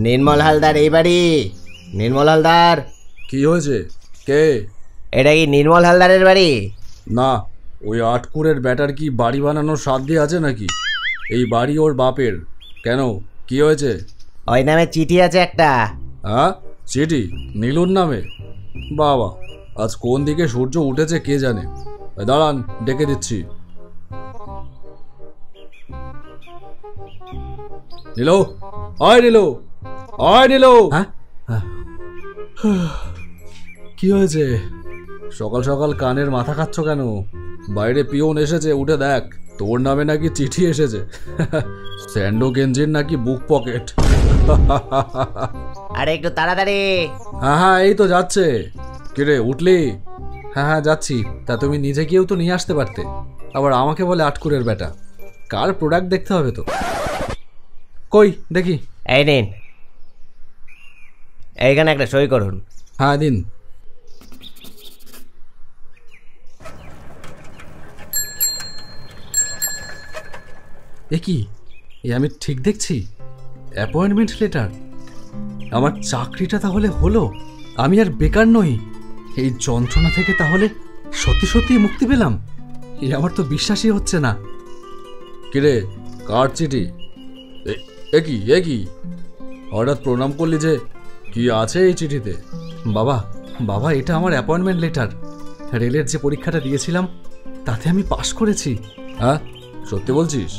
নির্মল হালদার এই বাড়ি? নির্মল হালদার? কি হয়েছে? কে? এটা কি নির্মল হালদারের বাড়ি? না, ওই আটকুরের ব্যাটার কি বাড়ি বানানোর সাধ্য আছে নাকি? এই বাড়ি ওর বাপের। কেন, কি হয়েছে? ওই নামে চিঠি আছে একটা। হ্যাঁ, চিঠি? নীলুর নামে? বাবা, আজ কোন দিকে সূর্য উঠেছে কে জানে। দাঁড়ান, ডেকে দিচ্ছি। নীলু, আয় নীলু, আয় নীলু। হ্যাঁ, কি হয়েছে? সকাল সকাল কানের মাথা খাচ্ছ কেন? বাইরে পিয়ন এসেছে, উঠে দেখ। তোর নামে নাকি চিঠি এসেছে। স্যান্ডো গেঞ্জির নাকি বুক পকেট। আরে একটু তাড়াতাড়ি। হ্যাঁ হ্যাঁ, এই তো যাচ্ছে। কিরে, উঠলি? হ্যাঁ হ্যাঁ, যাচ্ছি। তা তুমি নিজে গিয়েও তো নিয়ে আসতে পারতে। আবার আমাকে বলে আটকুরের বেটা। কার প্রোডাক্ট দেখতে হবে তো। কই দেখি। এই নিন, এইখানে একটা সই করুন। হ্যাঁ দিন। এ কি, এ আমি ঠিক দেখছি? Appointment letter. আমার চাকরিটা তাহলে হলো, আমি আর বেকার নই। এই যন্ত্রণা থেকে তাহলে সত্যি সত্যি মুক্তি পেলাম। এই আমার তো বিশ্বাসই হচ্ছে না। কিরে, কার চিঠি? এ কি হঠাৎ প্রণাম করলি যে? কি আছে এই চিঠিতে? বাবা বাবা, এটা আমার অ্যাপয়েন্টমেন্ট লেটার। রেলের যে পরীক্ষাটা দিয়েছিলাম তাতে আমি পাশ করেছি। হ্যাঁ, সত্যি বলছিস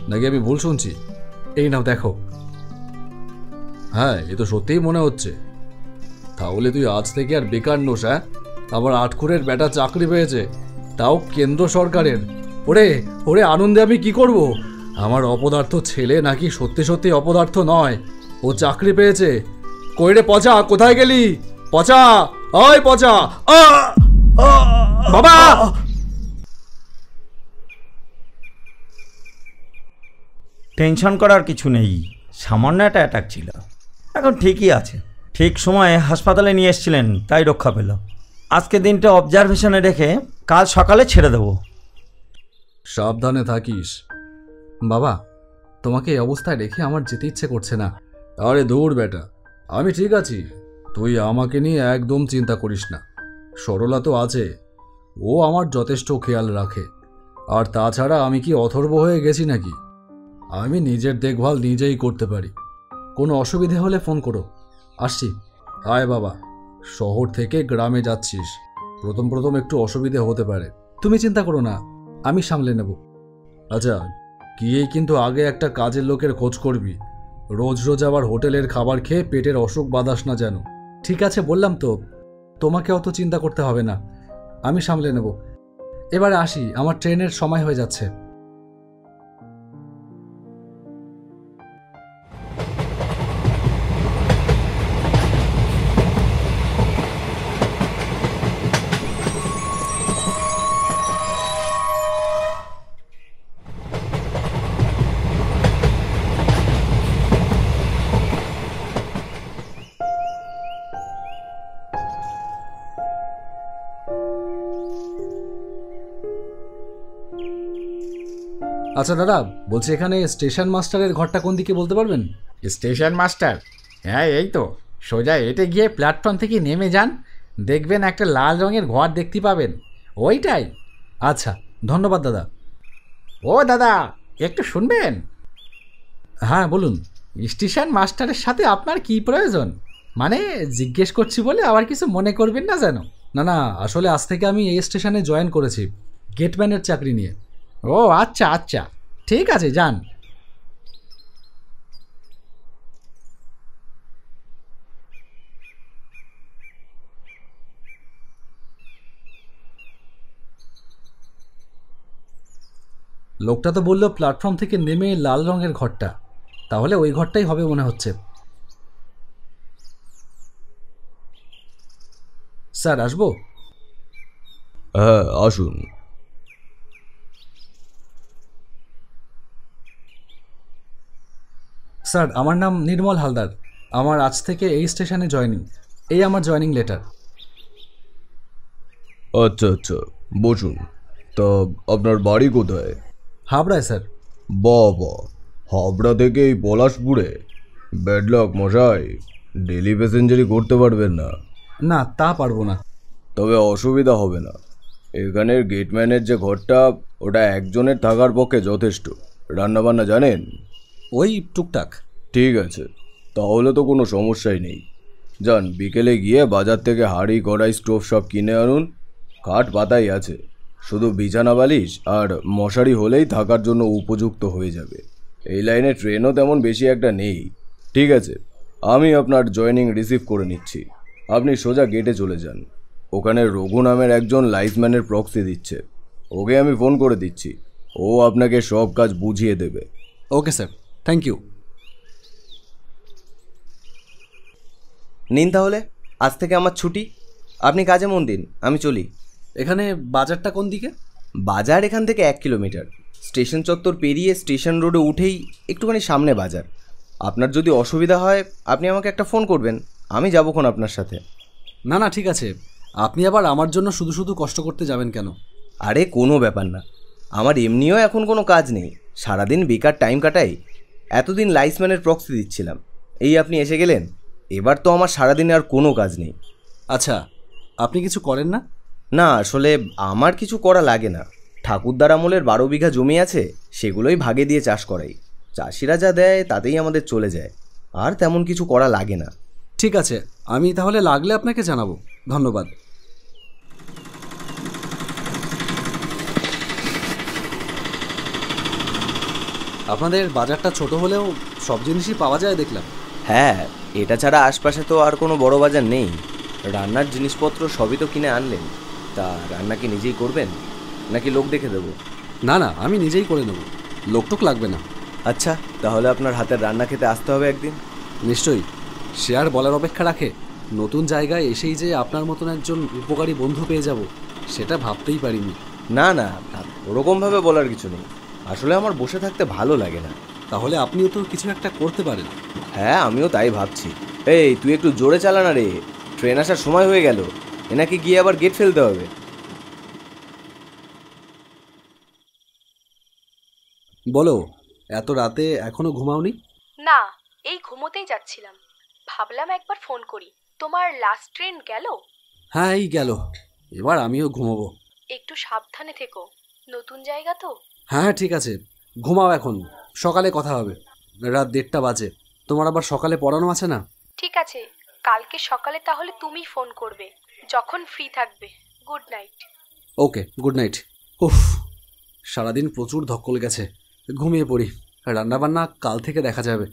নাকি আমি ভুল শুনছি? এই নাও দেখো। হ্যাঁ, এ তো সত্যিই মনে হচ্ছে। তাহলে তুই আজ থেকে আর বেকার নোস? হ্যাঁ, আবার আটকুরের বেটা চাকরি পেয়েছে, তাও কেন্দ্র সরকারের। ওরে ওরে, আনন্দে আমি কি করব? আমার অপদার্থ ছেলে নাকি সত্যি সত্যি অপদার্থ নয়, ও চাকরি পেয়েছে। কইরে পচা, কোথায় গেলি? পচা, ওই পচা। বাবা! টেনশন করার কিছু নেই, সামান্য একটা অ্যাটাক ছিল। এখন ঠিকই আছে। ঠিক সময়ে হাসপাতালে নিয়ে এসেছিলেন, তাই রক্ষা পেল। আজকে দিনটা অবজারভেশনে রেখে কাল সকালে ছেড়ে দেব। সাবধানে থাকিস। বাবা, তোমাকে এই অবস্থায় রেখে আমার যেতে ইচ্ছে করছে না। আরে দূর বেটা, আমি ঠিক আছি। তুই আমাকে নিয়ে একদম চিন্তা করিস না। সরলা তো আছে, ও আমার যথেষ্ট খেয়াল রাখে। আর তাছাড়া আমি কি অথর্ব হয়ে গেছি নাকি? আমি নিজের দেখভাল নিজেই করতে পারি। কোনো অসুবিধে হলে ফোন করো। আসছি। আয় বাবা, শহর থেকে গ্রামে যাচ্ছিস, প্রথম প্রথম একটু অসুবিধে হতে পারে। তুমি চিন্তা করো না, আমি সামলে নেব। আচ্ছা, গিয়েই কিন্তু আগে একটা কাজের লোকের খোঁজ করবি। রোজ রোজ আবার হোটেলের খাবার খেয়ে পেটের অসুখ বাদাস না যেন। ঠিক আছে বললাম তো, তোমাকে অত চিন্তা করতে হবে না, আমি সামলে নেব। এবারে আসি, আমার ট্রেনের সময় হয়ে যাচ্ছে। আচ্ছা দাদা, বলছি এখানে স্টেশন মাস্টারের ঘরটা কোন দিকে বলতে পারবেন? Station master? হ্যাঁ, এই তো সোজা এটে গিয়ে প্ল্যাটফর্ম থেকে নেমে যান, দেখবেন একটা লাল রঙের ঘর দেখতে পাবেন, ওইটাই। আচ্ছা, ধন্যবাদ দাদা। ও দাদা, একটু শুনবেন? হ্যাঁ বলুন। স্টেশন মাস্টারের সাথে আপনার কি প্রয়োজন? মানে জিজ্ঞেস করছি বলে আবার কিছু মনে করবেন না যেন। না না, আসলে আজ থেকে আমি এই স্টেশনে জয়েন করেছি, গেটম্যানের চাকরি নিয়ে। ও আচ্ছা আচ্ছা, ঠিক আছে, যান। লোকটা তো বললো প্ল্যাটফর্ম থেকে নেমে লাল রঙের ঘরটা, তাহলে ওই ঘরটাই হবে মনে হচ্ছে। স্যার আসবো? হ্যাঁ আসুন। স্যার, আমার নাম নির্মল হালদার। আমার আজ থেকে এই স্টেশনে জয়েনিং। এই আমার জয়েনিং লেটার। আচ্ছা আচ্ছা, বসুন। তা আপনার বাড়ি কোথায়? হাবড়ায় স্যার। বাবা, হাবড়া থেকে এই পলাশপুরে? ব্যাড লক মশাই, ডেলি প্যাসেঞ্জারি করতে পারবেন না। না, তা পারবো না। তবে অসুবিধা হবে না। এখানের গেটম্যানের যে ঘরটা, ওটা একজনের থাকার পক্ষে যথেষ্ট। রান্নাবান্না জানেন? ওই টুকটাক। ঠিক আছে, তাহলে তো কোনো সমস্যাই নেই। যান, বিকেলে গিয়ে বাজার থেকে হাঁড়ি কড়াই স্টোভ সব কিনে আনুন। খাট পাতাই আছে, শুধু বিছানা বালিশ আর মশারি হলেই থাকার জন্য উপযুক্ত হয়ে যাবে। এই লাইনে ট্রেনও তেমন বেশি একটা নেই। ঠিক আছে, আমি আপনার জয়েনিং রিসিভ করে নিচ্ছি। আপনি সোজা গেটে চলে যান। ওখানে রঘু নামের একজন লাইসম্যানের প্রক্সি দিচ্ছে, ওকে আমি ফোন করে দিচ্ছি। ও আপনাকে সব কাজ বুঝিয়ে দেবে। Okay sir, thank you. নিন তাহলে, আজ থেকে আমার ছুটি। আপনি কাজে মন দিন, আমি চলি। এখানে বাজারটা কোন দিকে? বাজার এখান থেকে 1 কিলোমিটার। স্টেশন চত্বর পেরিয়ে স্টেশন রোডে উঠেই একটুখানি সামনে বাজার। আপনার যদি অসুবিধা হয় আপনি আমাকে একটা ফোন করবেন, আমি যাবোক্ষণ আপনার সাথে। না না, ঠিক আছে। আপনি আবার আমার জন্য শুধু শুধু কষ্ট করতে যাবেন কেন? আরে কোনো ব্যাপার না, আমার এমনিও এখন কোনো কাজ নেই, সারাদিন বেকার টাইম কাটাই। এতদিন লাইসম্যানের প্রক্সি দিচ্ছিলাম, এই আপনি এসে গেলেন। এবার তো আমার সারাদিনে আর কোনো কাজ নেই। আচ্ছা, আপনি কিছু করেন না? না, আসলে আমার কিছু করা লাগে না। ঠাকুরদার আমলের 12 বিঘা জমি আছে, সেগুলোই ভাগে দিয়ে চাষ করাই। চাষিরা যা দেয় তাতেই আমাদের চলে যায়, আর তেমন কিছু করা লাগে না। ঠিক আছে, আমি তাহলে লাগলে আপনাকে জানাবো। ধন্যবাদ। আপনাদের বাজারটা ছোট হলেও সব জিনিসই পাওয়া যায় দেখলাম। হ্যাঁ, এটা ছাড়া আশপাশে তো আর কোনো বড় বাজার নেই। রান্নার জিনিসপত্র সবই তো কিনে আনলেন। তা রান্না কি নিজেই করবেন নাকি লোক দেখে দেবো? না না, আমি নিজেই করে নেব, লোকটোক লাগবে না। আচ্ছা, তাহলে আপনার হাতের রান্না খেতে আসতে হবে একদিন। নিশ্চয়ই। সে আর বলার অপেক্ষা রাখে? নতুন জায়গায় এসেই যে আপনার মতন একজন উপকারী বন্ধু পেয়ে যাব, সেটা ভাবতেই পারিনি। না না, ওরকমভাবে বলার কিছু নেই। আসলে আমার বসে থাকতে ভালো লাগে না। তাহলে আপনিও তো কিছু একটা করতে পারেন। হ্যাঁ, আমিও তাই ভাবছি। এই তুই একটু জোরে চালা না রে, ট্রেন আসার সময় হয়ে গেল। এনাকে গিয়ে আবার গেট ফেলতে হবে। বলো, এত রাতে এখনো ঘুমাওনি? না, এই ঘুমোতেই যাচ্ছিলাম, ভাবলাম একবার ফোন করি। তোমার লাস্ট ট্রেন গেল? হ্যাঁ, এই গেল। এবার আমিও ঘুমাবো। একটু সাবধানে থেকো, নতুন জায়গা তো। হ্যাঁ ঠিক আছে, ঘুমাও এখন, সকালে কথা হবে। রাত 1:30 বাজে। তোমার আবার সকালে পড়ানো আছে না? ঠিক আছে, কালকে সকালে তাহলে তুমি ফোন করবে যখন ফ্রি থাকবে। Good night. Okay, good night. উফ, সারাদিন প্রচুর ধকল গেছে, ঘুমিয়ে পড়ি। রান্নাবান্না কাল থেকে দেখা যাবে।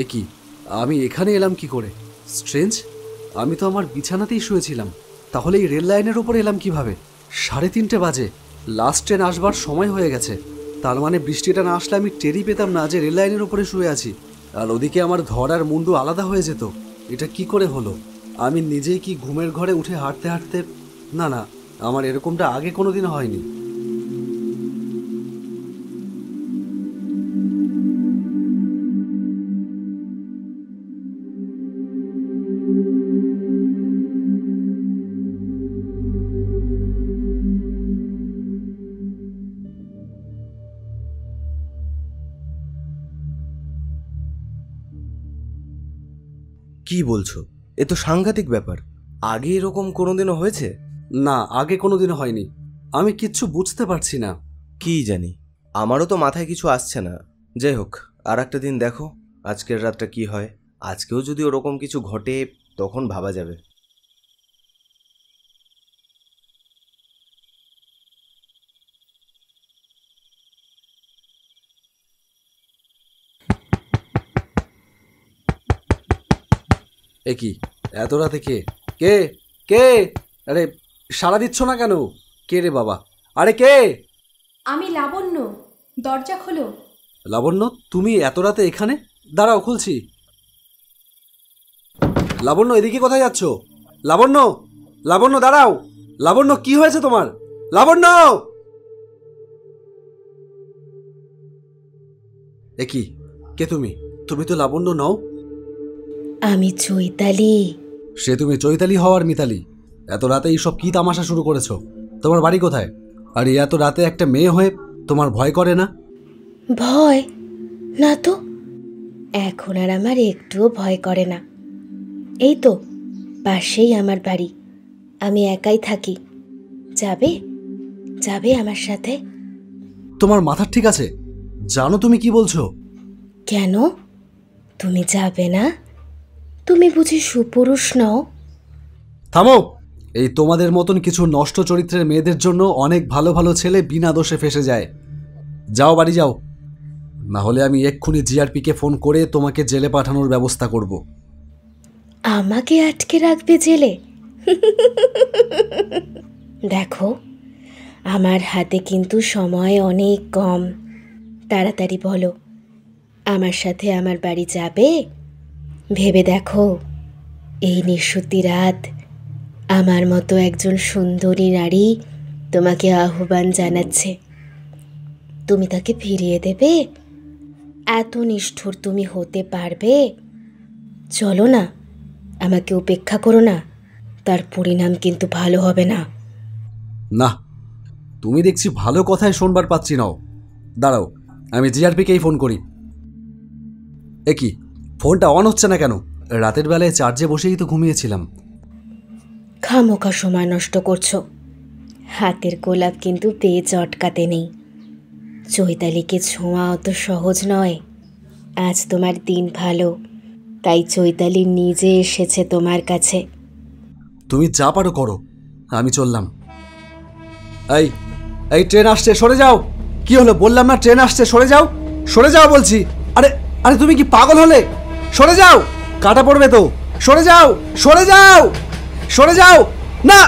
এ কি, আমি এখানে এলাম কি করে? স্ট্রেঞ্জ, আমি তো আমার বিছানাতেই শুয়েছিলাম। তাহলে এই রেল লাইনের ওপরে এলাম কিভাবে? 3:30 বাজে, লাস্ট ট্রেন আসবার সময় হয়ে গেছে। তার মানে বৃষ্টিটা না আসলে আমি টেরই পেতাম না যে রেল লাইনের ওপরে শুয়ে আছি। আর ওদিকে আমার ধর আর মুন্ডু আলাদা হয়ে যেত। এটা কি করে হলো? আমি নিজেই কি ঘুমের ঘরে উঠে হাঁটতে হাঁটতে? না না, আমার এরকমটা আগে কোনোদিন হয়নি। কি বলছো? এ তো সাংঘাতিক ব্যাপার। আগে এরকম কোনোদিনও হয়েছে? না, আগে কোনোদিনও হয়নি। আমি কিচ্ছু বুঝতে পারছি না। কি জানি, আমারও তো মাথায় কিছু আসছে না। যাই হোক, আর একটা দিন দেখো আজকের রাতটা কি হয়। আজকেও যদি ওরকম কিছু ঘটে তখন ভাবা যাবে। এ কি, এত রাতে কে কে কে? আরে সাড়া দিচ্ছ না কেন? কে রে বাবা? আরে কে? আমি লাবণ্য, দরজা খোলো। লাবণ্য, তুমি এত রাতে এখানে? দাঁড়াও, খুলছি। লাবণ্য, এদিকে কোথায় যাচ্ছ? লাবণ্য, লাবণ্য দাঁড়াও। লাবণ্য, কি হয়েছে তোমার? লাবণ্য! এ কি? কে তুমি? তুমি তো লাবণ্য নও। আমি চৈতালি। সে তুমি চৈতালি হওয়ার মিতালি। এত রাতে এইসব কি তামাশা শুরু করেছো? তোমার বাড়ি কোথায়? আর এত রাতে একটা মেয়ে হয়ে তোমার ভয় করে না? ভয় না তো, এখন আর আমার একটুও ভয় করে না। এই তো পাশেই আমার বাড়ি, আমি একাই থাকি। যাবে যাবে আমার সাথে? তোমার মাথা ঠিক আছে? জানো তুমি কি বলছো? কেন তুমি যাবে না? তুমি বুঝি সুপুরুষ নও? থামো! এই তোমাদের মতন কিছু নষ্ট চরিত্রের মেয়েদের জন্য অনেক ভালো ভালো ছেলে বিনা দোষে ফেসে যায়। যাও, বাড়ি যাও, না হলে আমি এক্ষুনি জিআরপিকে ফোন করে তোমাকে জেলে পাঠানোর ব্যবস্থা করব। আমাকে আটকে রাখবে জেলে? দেখো, আমার হাতে কিন্তু সময় অনেক কম। তাড়াতাড়ি বলো, আমার সাথে আমার বাড়ি যাবে? ভেবে দেখো, এই নিঃসত্তি রাত আমার মতো একজন সুন্দরী নারী তোমাকে আহ্বান জানাচ্ছে। তুমি তাকে ফিরিয়ে দেবে? এত নিষ্ঠুর তুমি হতে পারবে? চলো না, আমাকে উপেক্ষা করো না, তার পরিণাম কিন্তু ভালো হবে না। না, তুমি দেখছি ভালো কথায় শোনবার পাচ্ছি নাও। দাঁড়াও, আমি জিআরপিকেই ফোন করি। এ কি, ফোনটা অন হচ্ছে না কেন? রাতের বেলায় চার্জে বসেই তো ঘুমিয়েছিলাম। খামোখা সময় নষ্ট করছো। হাতের গোলাপ কিন্তু পেয়ে চটকাতে নেই। চৈতালিকে ছোঁয়া অত সহজ নয়। আজ তোমার দিন ভালো, তাই চৈতালি নিজে এসেছে তোমার কাছে। তুমি যা পারো করো, আমি চললাম। এই এই ট্রেন আসছে, সরে যাও। কি হলো বললাম না, ট্রেন আসছে, সরে যাও, সরে যাও বলছি। আরে আরে তুমি কি পাগল হলে? সরে যাও, কাটা পড়বে তো। সরে যাও, সরে যাও, সরে যাও না।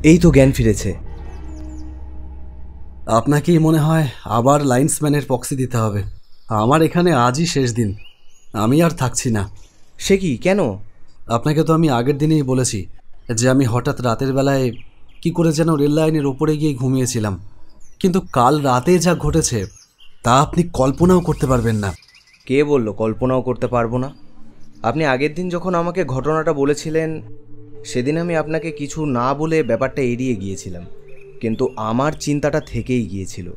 এই তো জ্ঞান ফিরেছে। আপনাকেই মনে হয় আবার লাইন্সম্যানের প্রক্সি দিতে হবে? আমার এখানে আজই শেষ দিন, আমি আর থাকছি না। সে কি, কেন? আপনাকে তো আমি আগের দিনেই বলেছি যে আমি হঠাৎ রাতের বেলায় কি করে যেন রেল লাইনের ওপরে গিয়ে ঘুমিয়েছিলাম। কিন্তু কাল রাতে যা ঘটেছে তা আপনি কল্পনাও করতে পারবেন না। কে বলল কল্পনাও করতে পারবো না? আপনি আগের দিন যখন আমাকে ঘটনাটা বলেছিলেন, সেদিন আমি আপনাকে কিছু না বলে ব্যাপারটা এড়িয়ে গিয়েছিলাম। কিন্তু আমার চিন্তাটা থেকেই গিয়েছিল।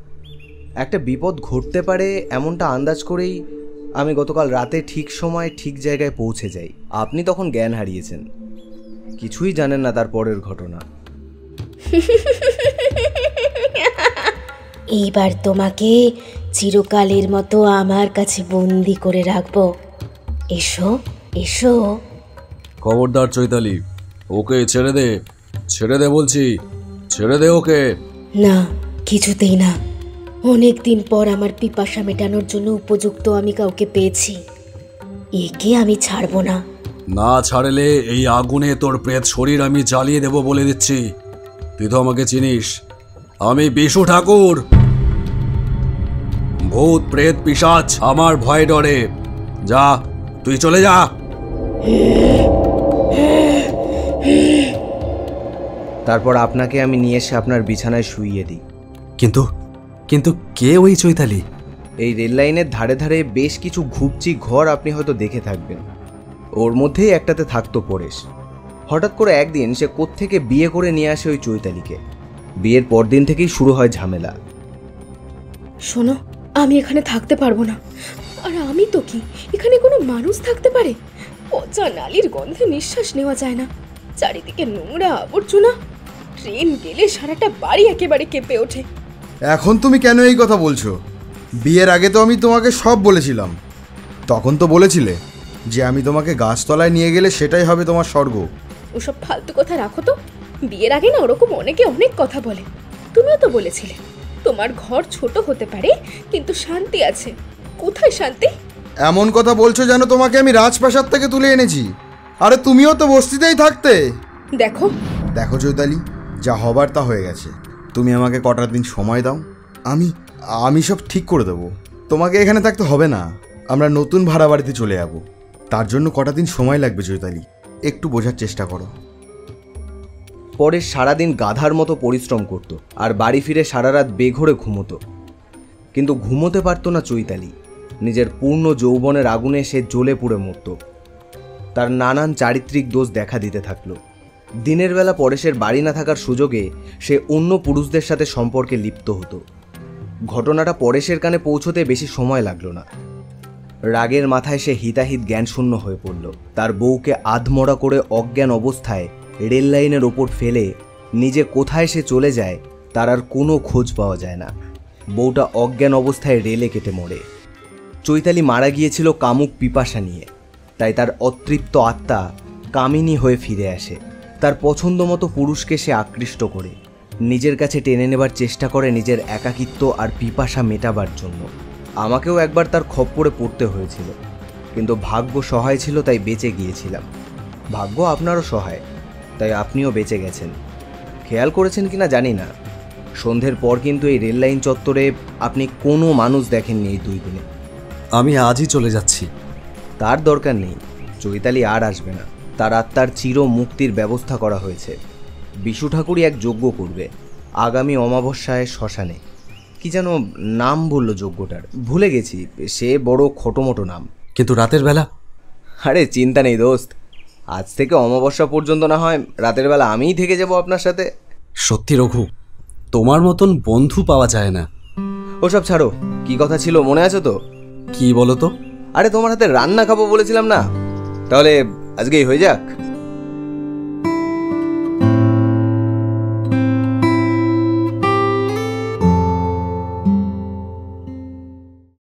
একটা বিপদ ঘটতে পারে এমনটা আন্দাজ করেই আমি গতকাল রাতে ঠিক সময় ঠিক জায়গায় পৌঁছে যাই। আপনি তখন জ্ঞান হারিয়েছেন, কিছুই জানেন না তার পরের ঘটনা। এইবার তোমাকে চিরকালের মতো আমার কাছে বন্দি করে রাখবো। এসো এসো। খবরদার চৈতালি, ওকে ছেড়ে দে, ছেড়ে দে বলছি, ছেড়ে দে ওকে। না, কিছুতেই না। অনেক দিন পর আমার পিপাসা মেটানোর জন্য উপযুক্ত আমি কাউকে পেয়েছি, একে আমি ছাড়বো না। না ছাড়লে এই আগুনে তোর প্রেত শরীর আমি জ্বালিয়ে দেব বলে দিচ্ছি। তুই তো আমাকে চিনিস, আমি বিশু ঠাকুর। ভূত প্রেত পিশাচ আমার ভয় ডরে। যা, তুই চলে যা। তারপর আপনাকে আমি নিয়ে এসে আপনার বিছানায় শুইয়ে দিই। কিন্তু কিন্তু কে ওই চৈতালি? এই রেল লাইনের ধারে ধারে বেশ কিছু ঘুপচি ঘর আপনি হয়তো দেখে থাকবেন। ওর মধ্যেই একটাতে থাকতো পরেশ। হঠাৎ করে একদিন সে কোত্থেকে বিয়ে করে নিয়ে আসে ওই চৈতালিকে। বিয়ের পরদিন থেকেই শুরু হয় ঝামেলা। শোনো, আমি এখানে থাকতে পারবো না। আর আমি তো কি, এখানে কোনো মানুষ থাকতে পারে? পচা নালির গন্ধে নিঃশ্বাস নেওয়া যায় না। চারিদিকে নোংরা আবর্জনা। ট্রেন গেলে সারাটা বাড়ি একেবারে কেঁপে ওঠে। এখন তুমি কেন এই কথা বলছো? বিয়ের আগে তো আমি তোমাকে সব বলেছিলাম। তখন তো বলেছিলে যে আমি তোমাকে গাছতলায় নিয়ে গেলে সেটাই হবে তোমার স্বর্গ। ওসব ফালতু কথা রাখো তো। বিয়ের আগে না ওরকম অনেকে অনেক কথা বলে। তুমিও তো বলেছিলে তোমার ঘর ছোট হতে পারে কিন্তু শান্তি আছে। কোথায় শান্তি? এমন কথা বলছো যেন তোমাকে আমি রাজপ্রাসাদ থেকে তুলে এনেছি। আরে তুমিও তো বস্তিতেই থাকতে। দেখো দেখো চৈতালি, যা হবার তা হয়ে গেছে। তুমি আমাকে কটা দিন সময় দাও, আমি আমি সব ঠিক করে দেবো। তোমাকে এখানে থাকতে হবে না, আমরা নতুন ভাড়া বাড়িতে চলে যাব। তার জন্য কটা দিন সময় লাগবে চৈতালি, একটু বোঝার চেষ্টা করো। পরেশ সারাদিন গাধার মতো পরিশ্রম করত আর বাড়ি ফিরে সারা রাত বেঘরে ঘুমোতো। কিন্তু ঘুমোতে পারতো না চৈতালি। নিজের পূর্ণ যৌবনের আগুনে সে জ্বলে পুড়ে মরত। তার নানান চারিত্রিক দোষ দেখা দিতে থাকলো। দিনের বেলা পরেশের বাড়ি না থাকার সুযোগে সে অন্য পুরুষদের সাথে সম্পর্কে লিপ্ত হতো। ঘটনাটা পরেশের কানে পৌঁছতে বেশি সময় লাগলো না। রাগের মাথায় সে হিতাহিত জ্ঞানশূন্য হয়ে পড়ল। তার বউকে আধমরা করে অজ্ঞান অবস্থায় রেল লাইনের ওপর ফেলে নিজে কোথায় সে চলে যায় তার আর কোনো খোঁজ পাওয়া যায় না। বউটা অজ্ঞান অবস্থায় রেলে কেটে মরে। চৈতালি মারা গিয়েছিল কামুক পিপাসা নিয়ে, তাই তার অতৃপ্ত আত্মা কামিনী হয়ে ফিরে আসে। তার পছন্দ মতো পুরুষকে সে আকৃষ্ট করে নিজের কাছে টেনে নেবার চেষ্টা করে নিজের একাকিত্ব আর পিপাসা মেটাবার জন্য। আমাকেও একবার তার খপ্পরে পড়তে হয়েছিল, কিন্তু ভাগ্য সহায় ছিল তাই বেঁচে গিয়েছিলাম। ভাগ্য আপনারও সহায়, তাই আপনিও বেঁচে গেছেন। খেয়াল করেছেন কিনা জানি না, সন্ধ্যের পর কিন্তু এই রেল লাইন চত্বরে আপনি কোনো মানুষ দেখেননি এই 2 দিনে। আমি আজই চলে যাচ্ছি। তার দরকার নেই, চৈতালি আর আসবে না। তার আত্মার চির মুক্তির ব্যবস্থা করা হয়েছে। বিশু ঠাকুরই এক যজ্ঞ করবে আগামী অমাবস্যায় শ্মশানে। কি যেন নাম বলল যজ্ঞটার, ভুলে গেছি। সে বড় খটোমটো নাম। কিন্তু রাতের বেলা? আরে চিন্তা নেই দোস্ত, আজ থেকে অমাবস্যা পর্যন্ত না হয় রাতের বেলা আমিই থেকে যাব আপনার সাথে। সত্যি রঘু, তোমার মতন বন্ধু পাওয়া যায় না। ওসব ছাড়ো, কি কথা ছিল মনে আছে তো? কি বলো তো? আরে তোমার হাতে রান্না খাবো বলেছিলাম না, তাহলে আজকেই হয়ে যাক।